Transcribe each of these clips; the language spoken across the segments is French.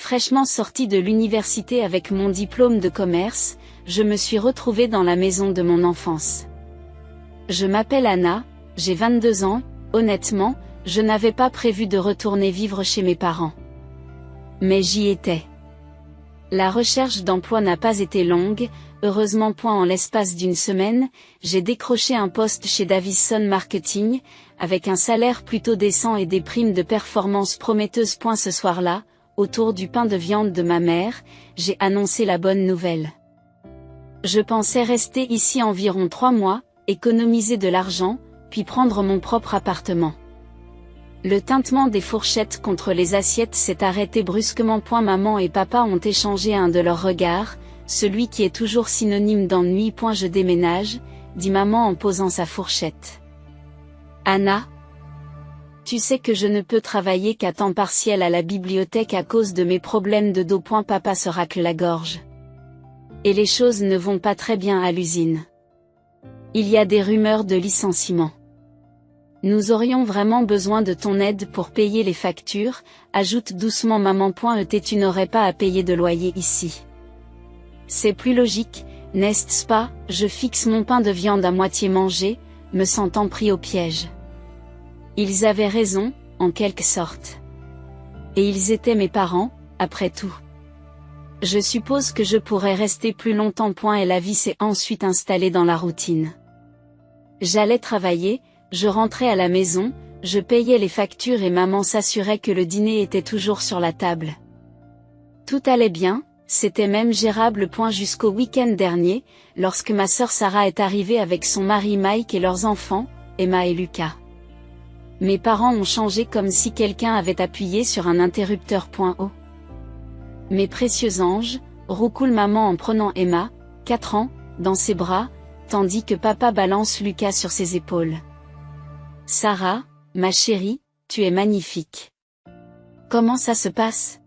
Fraîchement sortie de l'université avec mon diplôme de commerce, je me suis retrouvée dans la maison de mon enfance. Je m'appelle Anna, j'ai 22 ans, honnêtement, je n'avais pas prévu de retourner vivre chez mes parents. Mais j'y étais. La recherche d'emploi n'a pas été longue, heureusement en l'espace d'une semaine, j'ai décroché un poste chez Davison Marketing, avec un salaire plutôt décent et des primes de performance prometteuses. Ce soir-là, autour du pain de viande de ma mère, j'ai annoncé la bonne nouvelle. Je pensais rester ici environ 3 mois, économiser de l'argent, puis prendre mon propre appartement. Le tintement des fourchettes contre les assiettes s'est arrêté brusquement. Maman et papa ont échangé un de leurs regards, celui qui est toujours synonyme d'ennui. Je déménage, dit maman en posant sa fourchette. Anna, tu sais que je ne peux travailler qu'à temps partiel à la bibliothèque à cause de mes problèmes de dos. Papa se racle la gorge. Et les choses ne vont pas très bien à l'usine. Il y a des rumeurs de licenciement. Nous aurions vraiment besoin de ton aide pour payer les factures, ajoute doucement maman. Tu n'aurais pas à payer de loyer ici. C'est plus logique, n'est-ce pas? Je fixe mon pain de viande à moitié mangé, me sentant pris au piège. Ils avaient raison, en quelque sorte. Et ils étaient mes parents, après tout. Je suppose que je pourrais rester plus longtemps. Et la vie s'est ensuite installée dans la routine. J'allais travailler, je rentrais à la maison, je payais les factures et maman s'assurait que le dîner était toujours sur la table. Tout allait bien, c'était même gérable. Jusqu'au week-end dernier, lorsque ma sœur Sarah est arrivée avec son mari Mike et leurs enfants, Emma et Lucas. Mes parents ont changé comme si quelqu'un avait appuyé sur un interrupteur. Oh. Mes précieux anges, roucoule maman en prenant Emma, 4 ans, dans ses bras, tandis que papa balance Lucas sur ses épaules. Sarah, ma chérie, tu es magnifique. Comment ça se passe?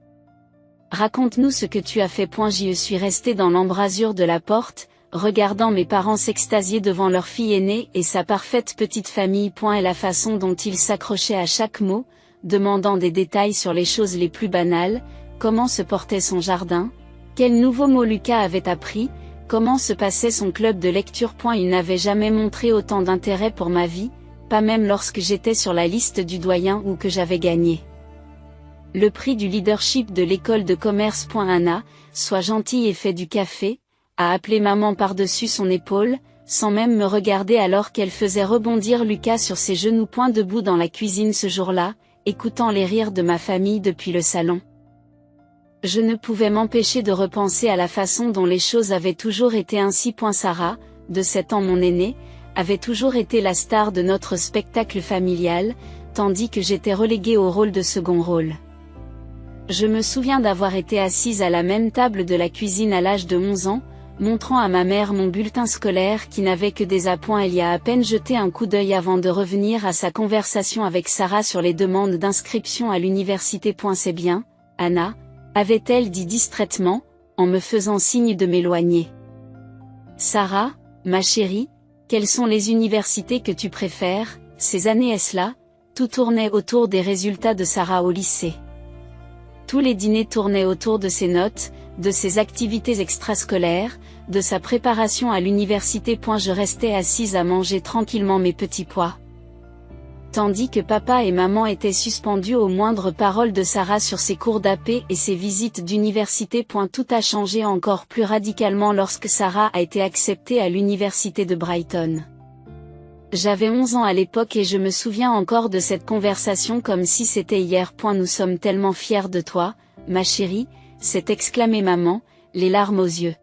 Raconte-nous ce que tu as fait. J'y suis restée dans l'embrasure de la porte, regardant mes parents s'extasier devant leur fille aînée et sa parfaite petite famille. Et la façon dont ils s'accrochaient à chaque mot, demandant des détails sur les choses les plus banales, comment se portait son jardin, quel nouveau mot Lucas avait appris, comment se passait son club de lecture. Il n'avait jamais montré autant d'intérêt pour ma vie, pas même lorsque j'étais sur la liste du doyen ou que j'avais gagné le prix du leadership de l'école de commerce. Anna, sois gentille et fais du café, a appelé maman par-dessus son épaule, sans même me regarder alors qu'elle faisait rebondir Lucas sur ses genoux. Debout dans la cuisine ce jour-là, écoutant les rires de ma famille depuis le salon. Je ne pouvais m'empêcher de repenser à la façon dont les choses avaient toujours été ainsi. Sarah, de 7 ans mon aînée, avait toujours été la star de notre spectacle familial, tandis que j'étais reléguée au rôle de second rôle. Je me souviens d'avoir été assise à la même table de la cuisine à l'âge de 11 ans, montrant à ma mère mon bulletin scolaire qui n'avait que des A. Elle y a à peine jeté un coup d'œil avant de revenir à sa conversation avec Sarah sur les demandes d'inscription à l'université. C'est bien, Anna, avait-elle dit distraitement, en me faisant signe de m'éloigner. Sarah, ma chérie, quelles sont les universités que tu préfères? Ces années-là, tout tournait autour des résultats de Sarah au lycée. Tous les dîners tournaient autour de ses notes, de ses activités extrascolaires, de sa préparation à l'université. Je restais assise à manger tranquillement mes petits pois. Tandis que papa et maman étaient suspendus aux moindres paroles de Sarah sur ses cours d'AP et ses visites d'université. Tout a changé encore plus radicalement lorsque Sarah a été acceptée à l'université de Brighton. J'avais 11 ans à l'époque et je me souviens encore de cette conversation comme si c'était hier. Nous sommes tellement fiers de toi, ma chérie, s'est exclamée maman, les larmes aux yeux.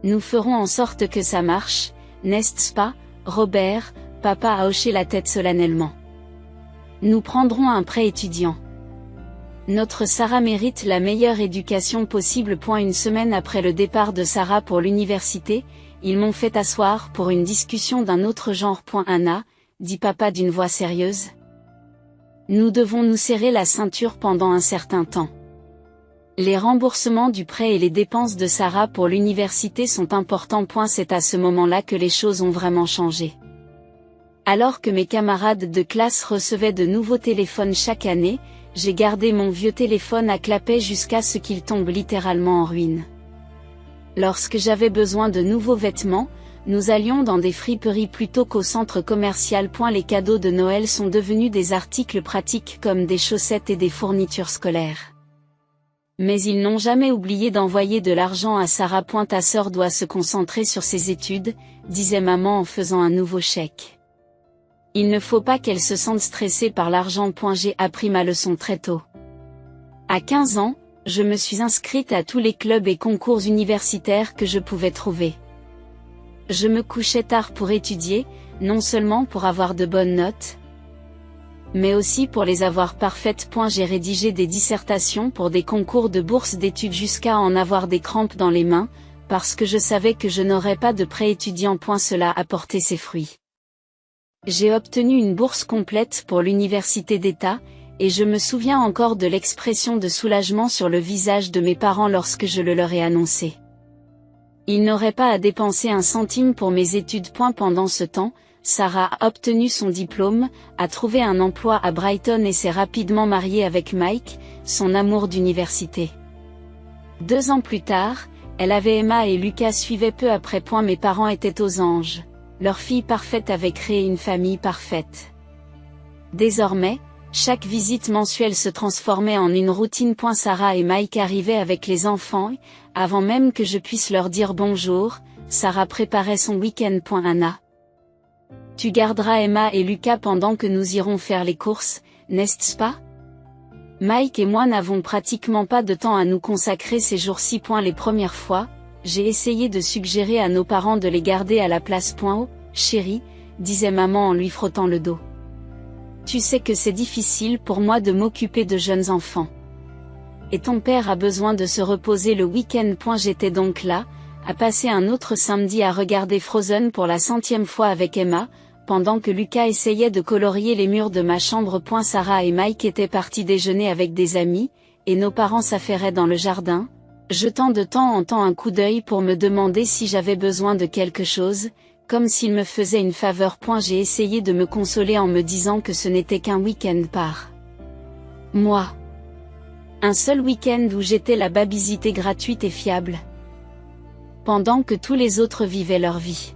Nous ferons en sorte que ça marche, n'est-ce pas, Robert? Papa a hoché la tête solennellement. Nous prendrons un prêt étudiant. Notre Sarah mérite la meilleure éducation possible. Une semaine après le départ de Sarah pour l'université, ils m'ont fait asseoir pour une discussion d'un autre genre. Anna, dit papa d'une voix sérieuse. Nous devons nous serrer la ceinture pendant un certain temps. Les remboursements du prêt et les dépenses de Sarah pour l'université sont importants. C'est à ce moment-là que les choses ont vraiment changé. Alors que mes camarades de classe recevaient de nouveaux téléphones chaque année, j'ai gardé mon vieux téléphone à clapet jusqu'à ce qu'il tombe littéralement en ruine. Lorsque j'avais besoin de nouveaux vêtements, nous allions dans des friperies plutôt qu'au centre commercial. Les cadeaux de Noël sont devenus des articles pratiques comme des chaussettes et des fournitures scolaires. Mais ils n'ont jamais oublié d'envoyer de l'argent à Sarah. Ta sœur doit se concentrer sur ses études, disait maman en faisant un nouveau chèque. Il ne faut pas qu'elle se sente stressée par l'argent. J'ai appris ma leçon très tôt. À 15 ans, je me suis inscrite à tous les clubs et concours universitaires que je pouvais trouver. Je me couchais tard pour étudier, non seulement pour avoir de bonnes notes, mais aussi pour les avoir parfaites. J'ai rédigé des dissertations pour des concours de bourse d'études jusqu'à en avoir des crampes dans les mains, parce que je savais que je n'aurais pas de prêt étudiant. Cela a porté ses fruits. J'ai obtenu une bourse complète pour l'université d'État, et je me souviens encore de l'expression de soulagement sur le visage de mes parents lorsque je le leur ai annoncé. Ils n'auraient pas à dépenser un centime pour mes études. Pendant ce temps, Sarah a obtenu son diplôme, a trouvé un emploi à Brighton et s'est rapidement mariée avec Mike, son amour d'université. 2 ans plus tard, elle avait Emma et Lucas suivaient peu après. Mes parents étaient aux anges. Leur fille parfaite avait créé une famille parfaite. Désormais, chaque visite mensuelle se transformait en une routine. Sarah et Mike arrivaient avec les enfants, et, avant même que je puisse leur dire bonjour, Sarah préparait son week-end. Anna. Tu garderas Emma et Lucas pendant que nous irons faire les courses, n'est-ce pas? Mike et moi n'avons pratiquement pas de temps à nous consacrer ces jours-ci. Les premières fois, j'ai essayé de suggérer à nos parents de les garder à la place. Oh, chérie, disait maman en lui frottant le dos. Tu sais que c'est difficile pour moi de m'occuper de jeunes enfants. Et ton père a besoin de se reposer le week-end. J'étais donc là, à passer un autre samedi à regarder Frozen pour la 100e fois avec Emma, pendant que Lucas essayait de colorier les murs de ma chambre. Sarah et Mike étaient partis déjeuner avec des amis, et nos parents s'affairaient dans le jardin, jetant de temps en temps un coup d'œil pour me demander si j'avais besoin de quelque chose, comme s'ils me faisaient une faveur. J'ai essayé de me consoler en me disant que ce n'était qu'un week-end par mois. Un seul week-end où j'étais la babysitter gratuite et fiable. Pendant que tous les autres vivaient leur vie.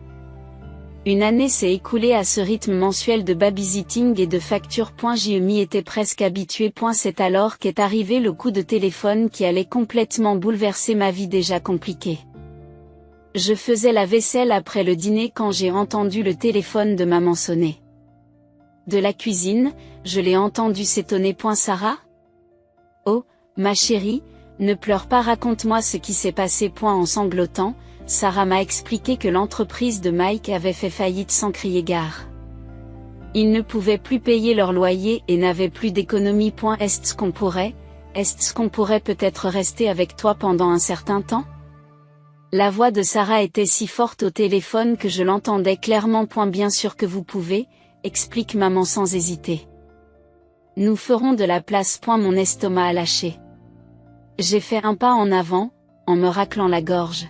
Une année s'est écoulée à ce rythme mensuel de babysitting et de factures. Je m'y étais presque habituée. C'est alors qu'est arrivé le coup de téléphone qui allait complètement bouleverser ma vie déjà compliquée. Je faisais la vaisselle après le dîner quand j'ai entendu le téléphone de maman sonner. De la cuisine, je l'ai entendu s'étonner. Sarah? Oh, ma chérie, ne pleure pas, raconte-moi ce qui s'est passé. En sanglotant, Sarah m'a expliqué que l'entreprise de Mike avait fait faillite sans crier gare. Ils ne pouvaient plus payer leur loyer et n'avaient plus d'économie. Est-ce qu'on pourrait peut-être rester avec toi pendant un certain temps? La voix de Sarah était si forte au téléphone que je l'entendais clairement. Bien sûr que vous pouvez, explique maman sans hésiter. Nous ferons de la place. Mon estomac a lâché. J'ai fait un pas en avant, en me raclant la gorge.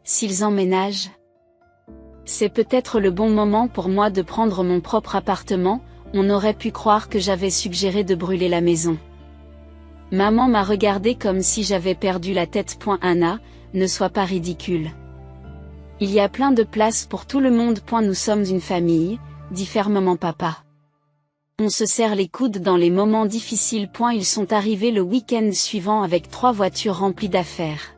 S'ils emménagent? C'est peut-être le bon moment pour moi de prendre mon propre appartement. On aurait pu croire que j'avais suggéré de brûler la maison. Maman m'a regardé comme si j'avais perdu la tête. Anna, ne sois pas ridicule. Il y a plein de place pour tout le monde. Nous sommes une famille, dit fermement papa. On se serre les coudes dans les moments difficiles. Ils sont arrivés le week-end suivant avec 3 voitures remplies d'affaires.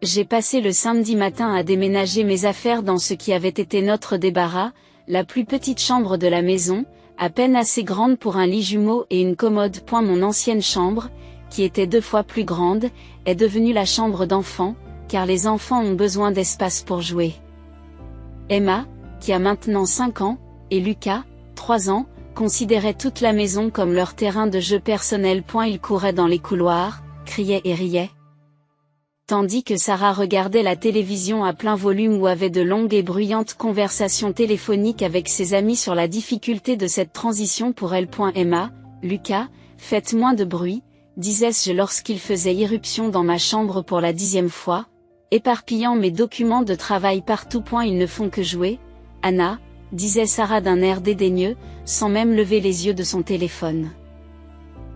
J'ai passé le samedi matin à déménager mes affaires dans ce qui avait été notre débarras, la plus petite chambre de la maison, à peine assez grande pour un lit jumeau et une commode. Mon ancienne chambre, qui était 2 fois plus grande, est devenue la chambre d'enfant, car les enfants ont besoin d'espace pour jouer. Emma, qui a maintenant 5 ans, et Lucas, 3 ans, considéraient toute la maison comme leur terrain de jeu personnel. Ils couraient dans les couloirs, criaient et riaient. Tandis que Sarah regardait la télévision à plein volume ou avait de longues et bruyantes conversations téléphoniques avec ses amis sur la difficulté de cette transition pour elle. Emma, Lucas, faites moins de bruit, disais-je lorsqu'il faisait irruption dans ma chambre pour la 10e fois, éparpillant mes documents de travail partout. Ils ne font que jouer. Anna, disait Sarah d'un air dédaigneux, sans même lever les yeux de son téléphone.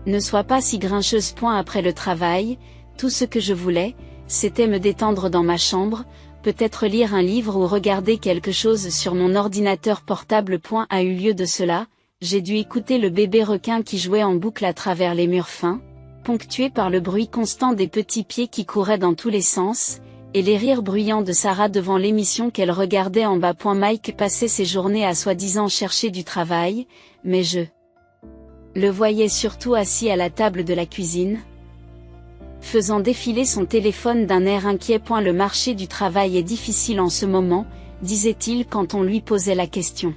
Ne sois pas si grincheuse. Après le travail, tout ce que je voulais, c'était me détendre dans ma chambre, peut-être lire un livre ou regarder quelque chose sur mon ordinateur portable. A eu lieu de cela, j'ai dû écouter le bébé requin qui jouait en boucle à travers les murs fins, ponctué par le bruit constant des petits pieds qui couraient dans tous les sens, et les rires bruyants de Sarah devant l'émission qu'elle regardait en bas. Mike passait ses journées à soi-disant chercher du travail, mais je le voyais surtout assis à la table de la cuisine, faisant défiler son téléphone d'un air inquiet. Le marché du travail est difficile en ce moment, disait-il quand on lui posait la question.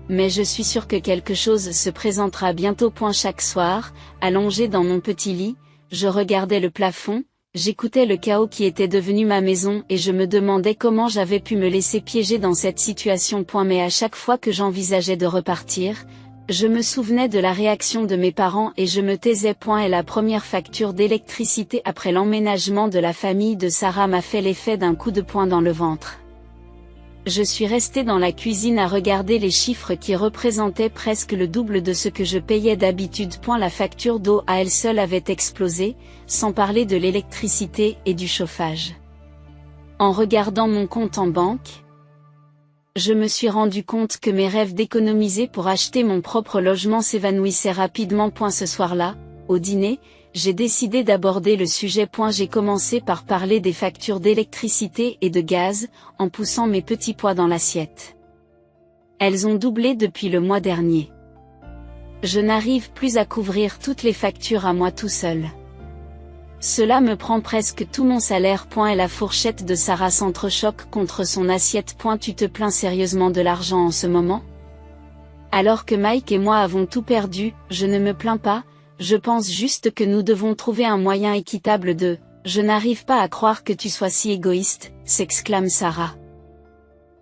Mais je suis sûr que quelque chose se présentera bientôt. Chaque soir, allongé dans mon petit lit, je regardais le plafond, j'écoutais le chaos qui était devenu ma maison et je me demandais comment j'avais pu me laisser piéger dans cette situation. Mais à chaque fois que j'envisageais de repartir, je me souvenais de la réaction de mes parents et je me taisais. Et la première facture d'électricité après l'emménagement de la famille de Sarah m'a fait l'effet d'un coup de poing dans le ventre. Je suis restée dans la cuisine à regarder les chiffres qui représentaient presque le double de ce que je payais d'habitude. La facture d'eau à elle seule avait explosé, sans parler de l'électricité et du chauffage. En regardant mon compte en banque, je me suis rendu compte que mes rêves d'économiser pour acheter mon propre logement s'évanouissaient rapidement. Ce soir-là, au dîner, j'ai décidé d'aborder le sujet. J'ai commencé par parler des factures d'électricité et de gaz, en poussant mes petits pois dans l'assiette. Elles ont doublé depuis le mois dernier. Je n'arrive plus à couvrir toutes les factures à moi tout seul. Cela me prend presque tout mon salaire. Et la fourchette de Sarah s'entrechoque contre son assiette. Tu te plains sérieusement de l'argent en ce moment? Alors que Mike et moi avons tout perdu, je ne me plains pas, je pense juste que nous devons trouver un moyen équitable de « Je n'arrive pas à croire que tu sois si égoïste », s'exclame Sarah.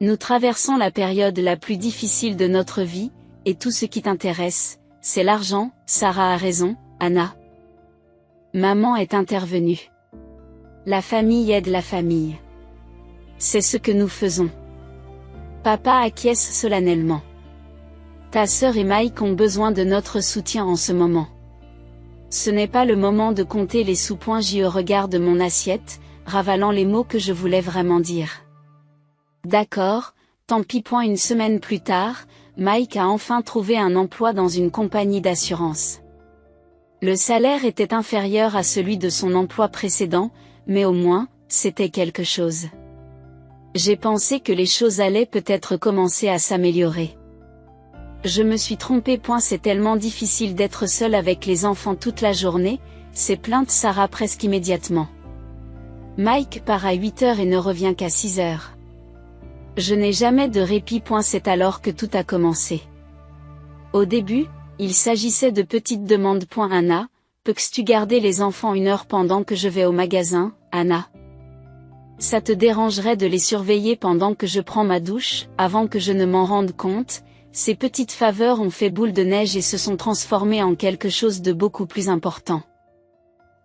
Nous traversons la période la plus difficile de notre vie, et tout ce qui t'intéresse, c'est l'argent. Sarah a raison, Anna. Maman est intervenue. La famille aide la famille. C'est ce que nous faisons. Papa acquiesce solennellement. Ta sœur et Mike ont besoin de notre soutien en ce moment. Ce n'est pas le moment de compter les sous. Je regarde mon assiette, ravalant les mots que je voulais vraiment dire. D'accord, tant pis. Une semaine plus tard, Mike a enfin trouvé un emploi dans une compagnie d'assurance. Le salaire était inférieur à celui de son emploi précédent, mais au moins, c'était quelque chose. J'ai pensé que les choses allaient peut-être commencer à s'améliorer. Je me suis trompée. C'est tellement difficile d'être seule avec les enfants toute la journée, s'est plainte Sarah presque immédiatement. Mike part à 8h et ne revient qu'à 6h. Je n'ai jamais de répit. C'est alors que tout a commencé. Au début, il s'agissait de petites demandes. Anna, peux-tu garder les enfants 1 heure pendant que je vais au magasin, Anna? Ça te dérangerait de les surveiller pendant que je prends ma douche? Avant que je ne m'en rende compte, ces petites faveurs ont fait boule de neige et se sont transformées en quelque chose de beaucoup plus important.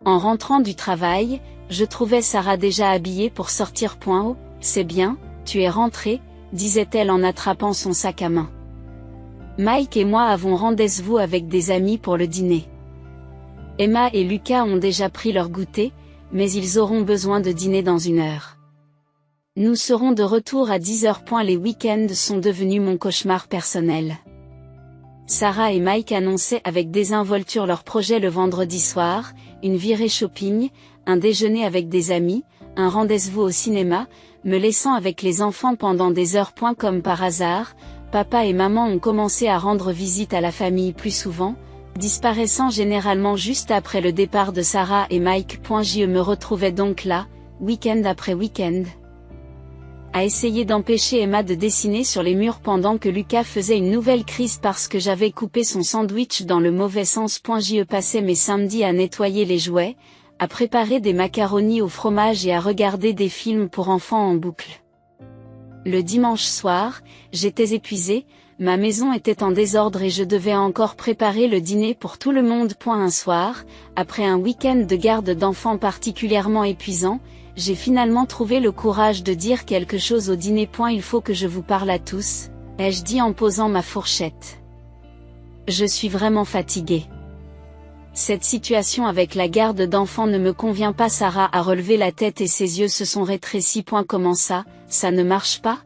En rentrant du travail, je trouvais Sarah déjà habillée pour sortir. Oh, c'est bien, tu es rentrée, disait-elle en attrapant son sac à main. Mike et moi avons rendez-vous avec des amis pour le dîner. Emma et Lucas ont déjà pris leur goûter, mais ils auront besoin de dîner dans 1 heure. Nous serons de retour à 10h. Les week-ends sont devenus mon cauchemar personnel. Sarah et Mike annonçaient avec désinvolture leur projet le vendredi soir, une virée shopping, un déjeuner avec des amis, un rendez-vous au cinéma, me laissant avec les enfants pendant des heures. Comme par hasard, papa et maman ont commencé à rendre visite à la famille plus souvent, disparaissant généralement juste après le départ de Sarah et Mike. Je me retrouvais donc là, week-end après week-end, à essayer d'empêcher Emma de dessiner sur les murs pendant que Lucas faisait une nouvelle crise parce que j'avais coupé son sandwich dans le mauvais sens. Je passais mes samedis à nettoyer les jouets, à préparer des macaronis au fromage et à regarder des films pour enfants en boucle. Le dimanche soir, j'étais épuisée, ma maison était en désordre et je devais encore préparer le dîner pour tout le monde. Un soir, après un week-end de garde d'enfants particulièrement épuisant, j'ai finalement trouvé le courage de dire quelque chose au dîner. Il faut que je vous parle à tous, ai-je dit en posant ma fourchette. Je suis vraiment fatiguée. Cette situation avec la garde d'enfants ne me convient pas. Sarah a relevé la tête et ses yeux se sont rétrécis. Comment ça ne marche pas?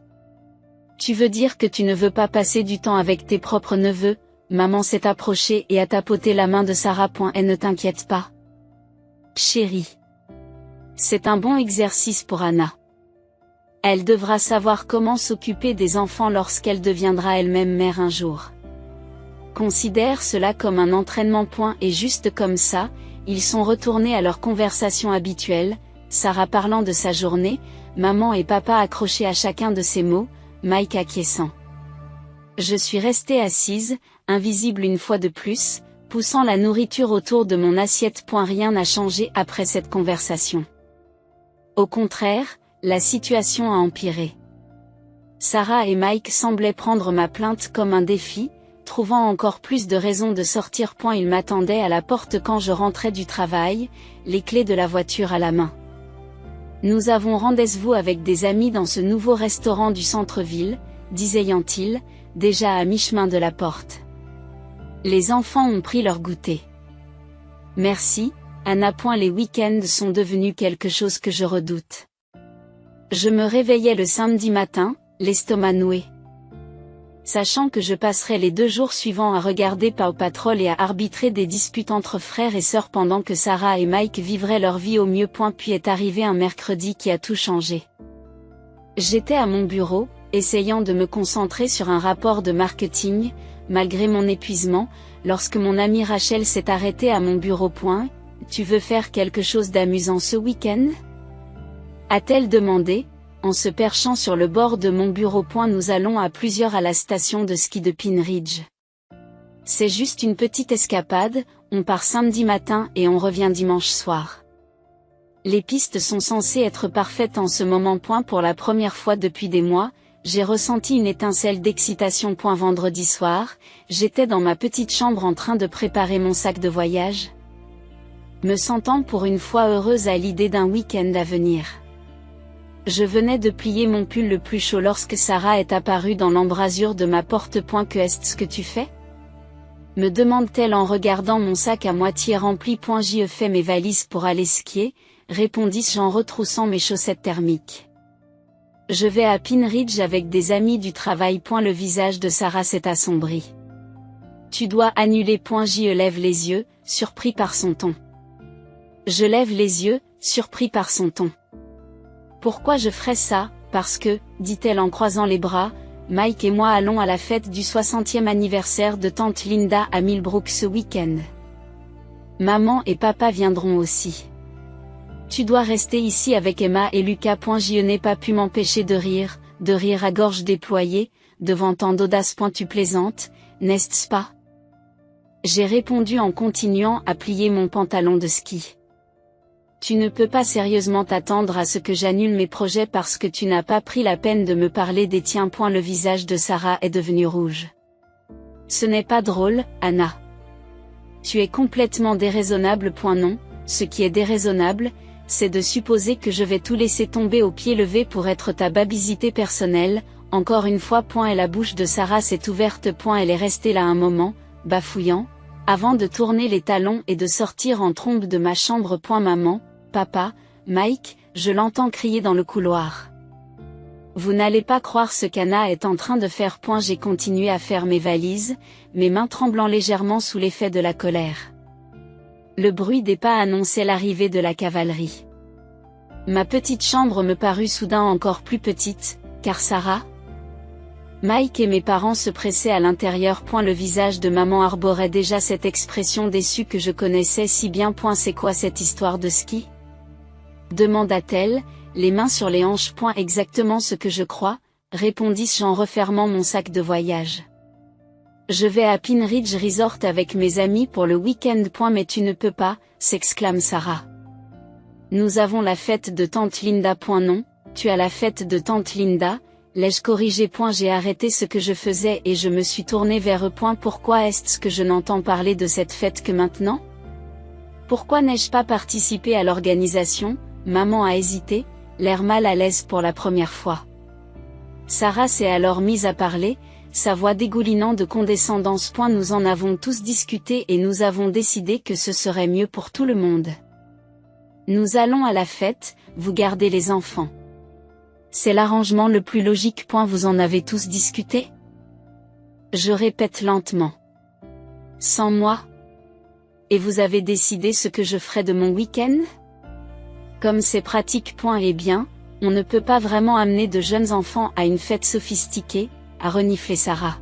Tu veux dire que tu ne veux pas passer du temps avec tes propres neveux? Maman s'est approchée et a tapoté la main de Sarah. Et ne t'inquiète pas, chérie. C'est un bon exercice pour Anna. Elle devra savoir comment s'occuper des enfants lorsqu'elle deviendra elle-même mère un jour. Considère cela comme un entraînement. Et juste comme ça, ils sont retournés à leur conversation habituelle, Sarah parlant de sa journée, maman et papa accrochés à chacun de ses mots, Mike acquiesçant. Je suis restée assise, invisible une fois de plus, poussant la nourriture autour de mon assiette. Rien n'a changé après cette conversation. Au contraire, la situation a empiré. Sarah et Mike semblaient prendre ma plainte comme un défi, trouvant encore plus de raisons de sortir. Ils m'attendaient à la porte quand je rentrais du travail, les clés de la voiture à la main. Nous avons rendez-vous avec des amis dans ce nouveau restaurant du centre-ville, disait-il, déjà à mi-chemin de la porte. Les enfants ont pris leur goûter. Merci, Anna. Les week-ends sont devenus quelque chose que je redoute. Je me réveillais le samedi matin, l'estomac noué. Sachant que je passerais les 2 jours suivants à regarder Paw Patrol et à arbitrer des disputes entre frères et sœurs pendant que Sarah et Mike vivraient leur vie au mieux. Puis est arrivé un mercredi qui a tout changé. J'étais à mon bureau, essayant de me concentrer sur un rapport de marketing, malgré mon épuisement, lorsque mon amie Rachel s'est arrêtée à mon bureau. Tu veux faire quelque chose d'amusant ce week-end? A-t-elle demandé, en se perchant sur le bord de mon bureau. Nous allons à plusieurs à la station de ski de Pine Ridge. C'est juste une petite escapade, on part samedi matin et on revient dimanche soir. Les pistes sont censées être parfaites en ce moment. Pour la première fois depuis des mois, j'ai ressenti une étincelle d'excitation. Vendredi soir, j'étais dans ma petite chambre en train de préparer mon sac de voyage, me sentant pour une fois heureuse à l'idée d'un week-end à venir. Je venais de plier mon pull le plus chaud lorsque Sarah est apparue dans l'embrasure de ma porte. Que est-ce que tu fais? Me demande-t-elle en regardant mon sac à moitié rempli. J'y fais mes valises pour aller skier, répondis-je en retroussant mes chaussettes thermiques. Je vais à Pine Ridge avec des amis du travail. Le visage de Sarah s'est assombri. Tu dois annuler. J'y lève les yeux, surpris par son ton. Je lève les yeux, surpris par son ton. Pourquoi je ferais ça? Parce que, dit-elle en croisant les bras, Mike et moi allons à la fête du 60e anniversaire de tante Linda à Millbrook ce week-end. Maman et papa viendront aussi. Tu dois rester ici avec Emma et Lucas. Je n'ai pas pu m'empêcher de rire à gorge déployée, devant tant d'audace. Tu plaisantes, n'est-ce pas? J'ai répondu en continuant à plier mon pantalon de ski. Tu ne peux pas sérieusement t'attendre à ce que j'annule mes projets parce que tu n'as pas pris la peine de me parler des tiens. Le visage de Sarah est devenu rouge. Ce n'est pas drôle, Anna. Tu es complètement déraisonnable. Non, ce qui est déraisonnable, c'est de supposer que je vais tout laisser tomber au pied levé pour être ta babysitter personnelle. Encore une fois. Et la bouche de Sarah s'est ouverte. Elle est restée là un moment, bafouillant, avant de tourner les talons et de sortir en trombe de ma chambre. Maman, papa, Mike, je l'entends crier dans le couloir. Vous n'allez pas croire ce qu'Anna est en train de faire. J'ai continué à faire mes valises, mes mains tremblant légèrement sous l'effet de la colère. Le bruit des pas annonçait l'arrivée de la cavalerie. Ma petite chambre me parut soudain encore plus petite, car Sarah, Mike et mes parents se pressaient à l'intérieur. Le visage de maman arborait déjà cette expression déçue que je connaissais si bien. C'est quoi cette histoire de ski? Demanda-t-elle, les mains sur les hanches. Exactement ce que je crois, répondis-je en refermant mon sac de voyage. Je vais à Pine Ridge Resort avec mes amis pour le week-end. Mais tu ne peux pas, s'exclame Sarah. Nous avons la fête de tante Linda. Non, tu as la fête de tante Linda, l'ai-je corrigé. J'ai arrêté ce que je faisais et je me suis tournée vers eux. Pourquoi est-ce que je n'entends parler de cette fête que maintenant? Pourquoi n'ai-je pas participé à l'organisation? Maman a hésité, l'air mal à l'aise pour la première fois. Sarah s'est alors mise à parler, sa voix dégoulinant de condescendance. Nous en avons tous discuté et nous avons décidé que ce serait mieux pour tout le monde. Nous allons à la fête, vous gardez les enfants. C'est l'arrangement le plus logique. Vous en avez tous discuté? Je répète lentement. Sans moi? Et vous avez décidé ce que je ferai de mon week-end? Comme c'est pratique. Eh bien, on ne peut pas vraiment amener de jeunes enfants à une fête sophistiquée, a reniflé Sarah.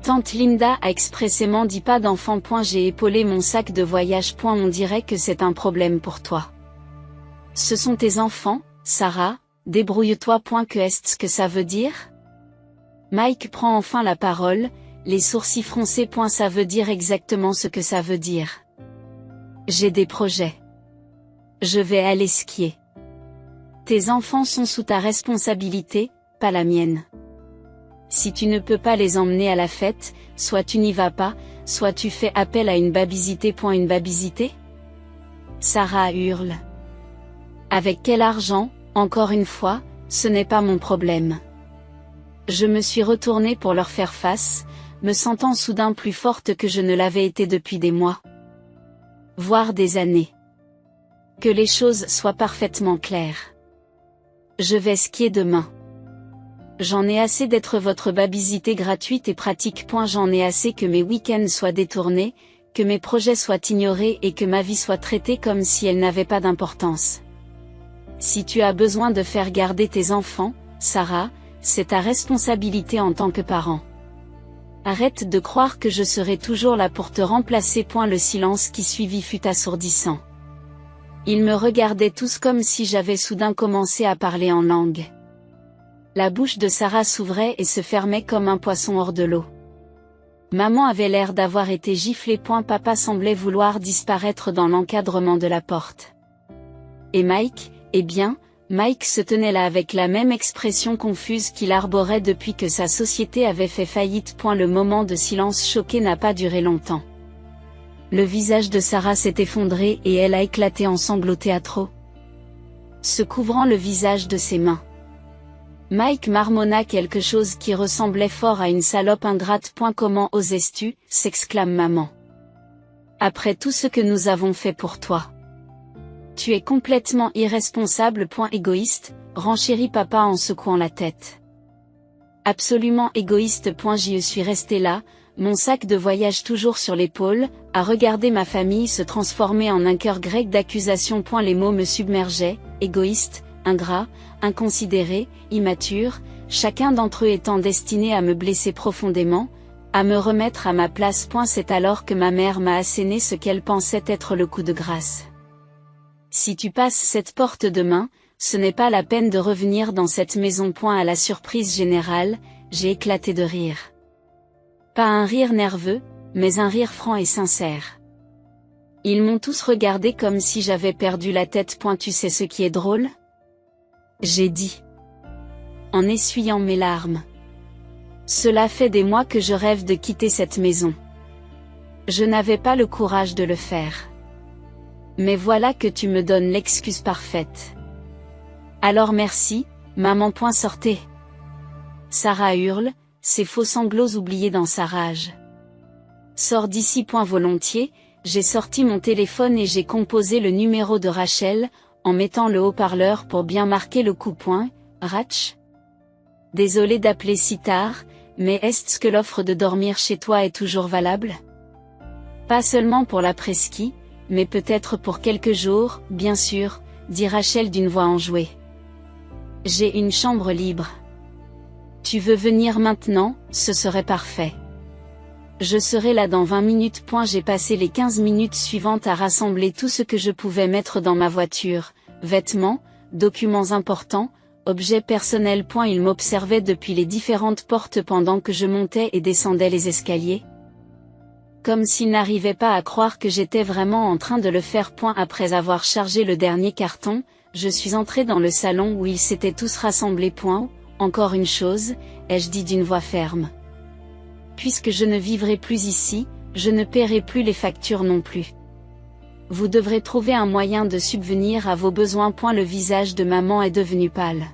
Tante Linda a expressément dit pas d'enfants. J'ai épaulé mon sac de voyage. On dirait que c'est un problème pour toi. Ce sont tes enfants, Sarah, débrouille-toi. Que est-ce que ça veut dire? Mike prend enfin la parole, les sourcils froncés. Ça veut dire exactement ce que ça veut dire. J'ai des projets. Je vais aller skier. Tes enfants sont sous ta responsabilité, pas la mienne. Si tu ne peux pas les emmener à la fête, soit tu n'y vas pas, soit tu fais appel à une babysité. Une babysité? Sarah hurle. Avec quel argent, encore une fois, ce n'est pas mon problème. Je me suis retournée pour leur faire face, me sentant soudain plus forte que je ne l'avais été depuis des mois. Voire des années. Que les choses soient parfaitement claires. Je vais skier demain. J'en ai assez d'être votre babysité gratuite et pratique. J'en ai assez que mes week-ends soient détournés, que mes projets soient ignorés et que ma vie soit traitée comme si elle n'avait pas d'importance. Si tu as besoin de faire garder tes enfants, Sarah, c'est ta responsabilité en tant que parent. Arrête de croire que je serai toujours là pour te remplacer. Le silence qui suivit fut assourdissant. Ils me regardaient tous comme si j'avais soudain commencé à parler en langue. La bouche de Sarah s'ouvrait et se fermait comme un poisson hors de l'eau. Maman avait l'air d'avoir été giflée. Papa semblait vouloir disparaître dans l'encadrement de la porte. Et Mike, eh bien, Mike se tenait là avec la même expression confuse qu'il arborait depuis que sa société avait fait faillite. Le moment de silence choqué n'a pas duré longtemps. Le visage de Sarah s'est effondré et elle a éclaté en sanglots théâtraux, se couvrant le visage de ses mains. Mike marmonna quelque chose qui ressemblait fort à une salope ingrate. Comment osais-tu, s'exclame maman. Après tout ce que nous avons fait pour toi. Tu es complètement irresponsable. Égoïste, renchérit papa en secouant la tête. Absolument égoïste. J'y suis resté là, mon sac de voyage toujours sur l'épaule, à regarder ma famille se transformer en un chœur grec d'accusations. Les mots me submergeaient, égoïste, ingrat, inconsidéré, immature, chacun d'entre eux étant destiné à me blesser profondément, à me remettre à ma place. C'est alors que ma mère m'a asséné ce qu'elle pensait être le coup de grâce. Si tu passes cette porte demain, ce n'est pas la peine de revenir dans cette maison. À la surprise générale, j'ai éclaté de rire. Pas un rire nerveux, mais un rire franc et sincère. Ils m'ont tous regardé comme si j'avais perdu la tête. Tu sais ce qui est drôle? J'ai dit. En essuyant mes larmes. Cela fait des mois que je rêve de quitter cette maison. Je n'avais pas le courage de le faire. Mais voilà que tu me donnes l'excuse parfaite. Alors merci, maman. Sortez. Sarah hurle, ses faux sanglots oubliés dans sa rage. Sors d'ici. Volontiers, j'ai sorti mon téléphone et j'ai composé le numéro de Rachel, en mettant le haut-parleur pour bien marquer le coup. Rach? Désolé d'appeler si tard, mais est-ce que l'offre de dormir chez toi est toujours valable? Pas seulement pour l'après-ski, mais peut-être pour quelques jours, bien sûr, dit Rachel d'une voix enjouée. J'ai une chambre libre. Tu veux venir maintenant, ce serait parfait. Je serai là dans 20 minutes. J'ai passé les 15 minutes suivantes à rassembler tout ce que je pouvais mettre dans ma voiture, vêtements, documents importants, objets personnels. Il m'observait depuis les différentes portes pendant que je montais et descendais les escaliers. Comme s'il n'arrivait pas à croire que j'étais vraiment en train de le faire. Après avoir chargé le dernier carton, je suis entrée dans le salon où ils s'étaient tous rassemblés. Encore une chose, ai-je dit d'une voix ferme. Puisque je ne vivrai plus ici, je ne paierai plus les factures non plus. Vous devrez trouver un moyen de subvenir à vos besoins. Le visage de maman est devenu pâle.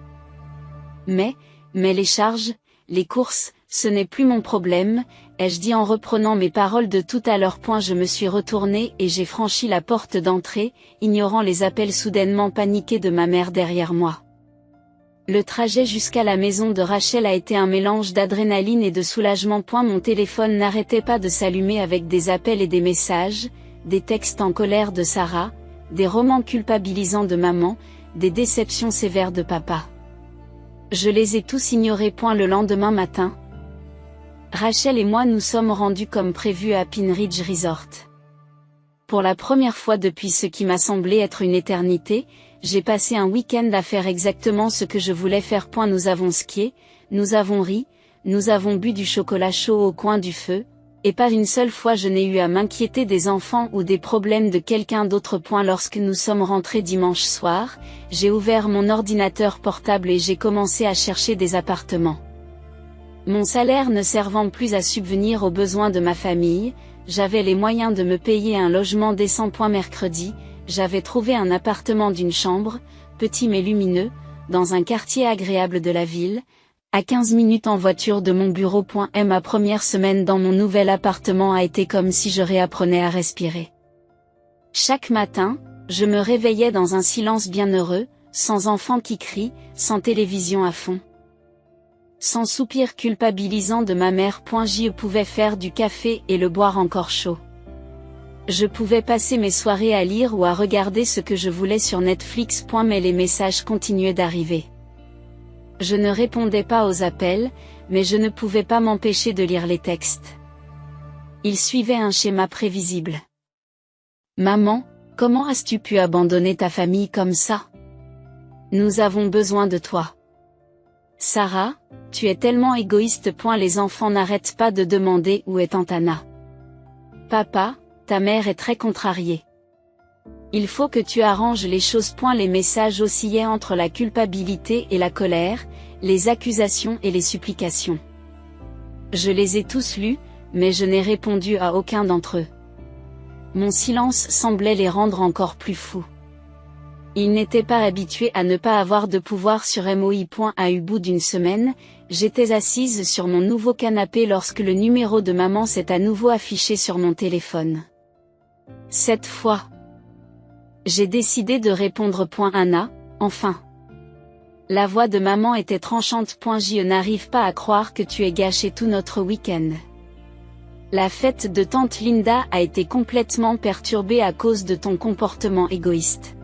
Mais les charges, les courses, Ce n'est plus mon problème, ai-je dit en reprenant mes paroles de tout à l'heure. Je me suis retournée et j'ai franchi la porte d'entrée, ignorant les appels soudainement paniqués de ma mère derrière moi. Le trajet jusqu'à la maison de Rachel a été un mélange d'adrénaline et de soulagement. Mon téléphone n'arrêtait pas de s'allumer avec des appels et des messages, des textes en colère de Sarah, des romans culpabilisants de maman, des déceptions sévères de papa. Je les ai tous ignorés. Le lendemain matin, Rachel et moi nous sommes rendus comme prévu à Pine Ridge Resort. Pour la première fois depuis ce qui m'a semblé être une éternité, j'ai passé un week-end à faire exactement ce que je voulais faire. Nous avons skié, nous avons ri, nous avons bu du chocolat chaud au coin du feu, et pas une seule fois je n'ai eu à m'inquiéter des enfants ou des problèmes de quelqu'un d'autre. Lorsque nous sommes rentrés dimanche soir, j'ai ouvert mon ordinateur portable et j'ai commencé à chercher des appartements. Mon salaire ne servant plus à subvenir aux besoins de ma famille, j'avais les moyens de me payer un logement décent. Mercredi, j'avais trouvé un appartement d'une chambre, petit mais lumineux, dans un quartier agréable de la ville, à 15 minutes en voiture de mon bureau. Ma première semaine dans mon nouvel appartement a été comme si je réapprenais à respirer. Chaque matin, je me réveillais dans un silence bienheureux, sans enfants qui crient, sans télévision à fond. Sans soupir culpabilisant de ma mère. J'y pouvais faire du café et le boire encore chaud. Je pouvais passer mes soirées à lire ou à regarder ce que je voulais sur Netflix. Mais les messages continuaient d'arriver. Je ne répondais pas aux appels, mais je ne pouvais pas m'empêcher de lire les textes. Ils suivaient un schéma prévisible. Maman, comment as-tu pu abandonner ta famille comme ça? Nous avons besoin de toi. Sarah, tu es tellement égoïste. Les enfants n'arrêtent pas de demander où est Anna. Papa, ta mère est très contrariée. Il faut que tu arranges les choses. Les messages oscillaient entre la culpabilité et la colère, les accusations et les supplications. Je les ai tous lus, mais je n'ai répondu à aucun d'entre eux. Mon silence semblait les rendre encore plus fous. Ils n'étaient pas habitués à ne pas avoir de pouvoir sur moi. À au bout d'une semaine, j'étais assise sur mon nouveau canapé lorsque le numéro de maman s'est à nouveau affiché sur mon téléphone. Cette fois, j'ai décidé de répondre. Anna, enfin. La voix de maman était tranchante. Je n'arrive pas à croire que tu aies gâché tout notre week-end. La fête de tante Linda a été complètement perturbée à cause de ton comportement égoïste.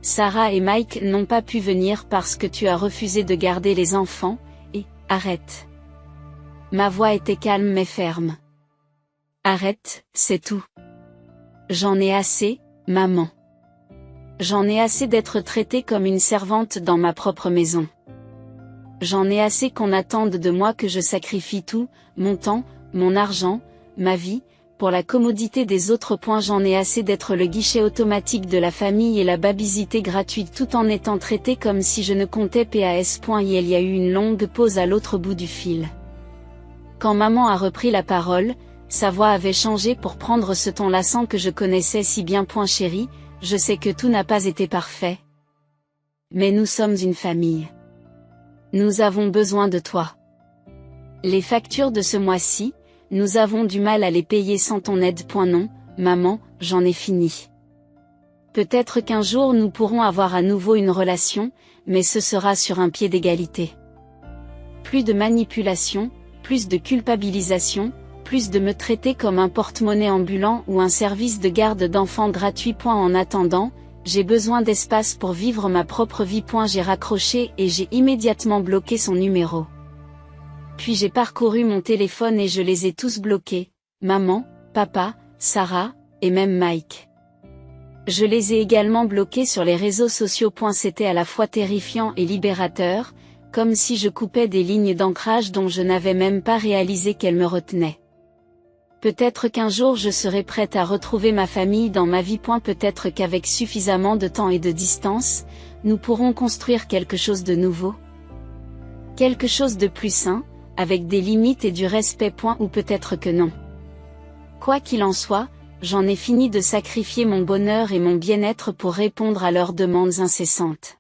Sarah et Mike n'ont pas pu venir parce que tu as refusé de garder les enfants, et, arrête. Ma voix était calme mais ferme. Arrête, c'est tout. J'en ai assez, maman. J'en ai assez d'être traitée comme une servante dans ma propre maison. J'en ai assez qu'on attende de moi que je sacrifie tout, mon temps, mon argent, ma vie, pour la commodité des autres. J'en ai assez d'être le guichet automatique de la famille et la babysité gratuite tout en étant traité comme si je ne comptais pas. Il y a eu une longue pause à l'autre bout du fil. Quand maman a repris la parole, sa voix avait changé pour prendre ce ton lassant que je connaissais si bien. Chérie, je sais que tout n'a pas été parfait. Mais nous sommes une famille. Nous avons besoin de toi. Les factures de ce mois-ci, nous avons du mal à les payer sans ton aide. Non, maman, j'en ai fini. Peut-être qu'un jour nous pourrons avoir à nouveau une relation, mais ce sera sur un pied d'égalité. Plus de manipulation, plus de culpabilisation, plus de me traiter comme un porte-monnaie ambulant ou un service de garde d'enfants gratuit. En attendant, j'ai besoin d'espace pour vivre ma propre vie. J'ai raccroché et j'ai immédiatement bloqué son numéro. Puis j'ai parcouru mon téléphone et je les ai tous bloqués, maman, papa, Sarah, et même Mike. Je les ai également bloqués sur les réseaux sociaux. C'était à la fois terrifiant et libérateur, comme si je coupais des lignes d'ancrage dont je n'avais même pas réalisé qu'elles me retenaient. Peut-être qu'un jour je serai prête à retrouver ma famille dans ma vie. Peut-être qu'avec suffisamment de temps et de distance, nous pourrons construire quelque chose de nouveau. Quelque chose de plus sain, avec des limites et du respect. Ou peut-être que non. Quoi qu'il en soit, j'en ai fini de sacrifier mon bonheur et mon bien-être pour répondre à leurs demandes incessantes.